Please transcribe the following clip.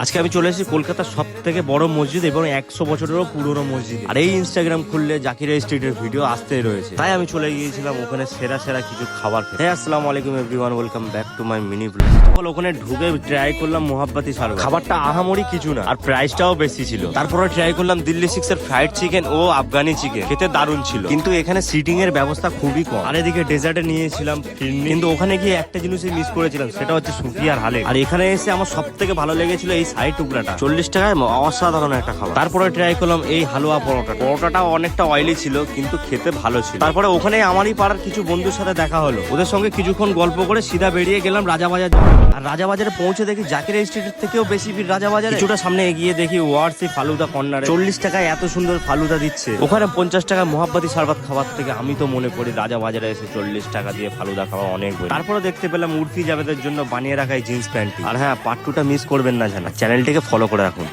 আজকে আমি চলে এসেছি কলকাতার সব থেকে বড় মসজিদ এবং 100 বছরেরও পুরনো মসজিদ। আর এই ইনস্টাগ্রাম খুললে জাকির স্ট্রিটের ভিডিও আসতেই রয়েছে, তাই আমি চলে গিয়েছিলাম ওখানে সেরা সেরা কিছু খাবার খেতে। হ্যাঁ, আসসালামু আলাইকুম everyone, welcome back to my mini blog. ওখানে ঢুকে ট্রাই করলাম মোহাব্বতি সার্ভার। খাবারটা আহামরি কিছু না, আর প্রাইসটাও বেশি ছিল। তারপরে ট্রাই করলাম দিল্লি 6 এর ফ্রাইড চিকেন ও আফগানি চিকেন, খেতে দারুণ ছিল, কিন্তু এখানে সিটিং এর ব্যবস্থা খুবই কম। আর এদিকে ডেজার্টে নিয়েছিলাম ফিরনি, কিন্তু ওখানে গিয়ে একটা জিনিসই মিস করেছিলাম, সেটা হচ্ছে সুফি আর হালে। আর এখানে এসে আমার সব থেকে ভালো লেগেছিল এই সাইড টুকরাটা, 40 টাকায় অসাধারণ একটা খাবার। তারপরে ট্রাই করলাম এই হালুয়া পরোটাটা অনেকটা অয়েলি ছিল, কিন্তু খেতে ভালো ছিল। তারপরে ওখানে আমারই পাড়ার কিছু বন্ধুর সাথে দেখা হলো, ওদের সঙ্গে কিছুক্ষণ গল্প করে সিধা বেরিয়ে গেলাম রাজাবাজার। আর রাজাবাজারে পৌঁছে দেখি জাকির স্ট্রিটের থেকেও বেশি ভিড় রাজাবাজারে। কিছুটা সামনে এগিয়ে দেখি ওয়ার্সি ফালুদা কর্নারে 40 টাকায় এত সুন্দর ফালুদা দিচ্ছে। ওখানে 50 টাকায় মোহাব্বতি শরবত খাবার থেকে আমি তো মনে করি রাজাবাজারে এসে 40 টাকা দিয়ে ফালুদা খাওয়া অনেক বেশি। তারপরে দেখতে পেলাম উর্ফি জাবেদের জন্য বানিয়ে রাখা এই জিন্স প্যান্টটি। আর হ্যাঁ, পার্ট 2টা মিস করবেন না, জানা চ্যানেলটিকে ফলো করে রাখুন।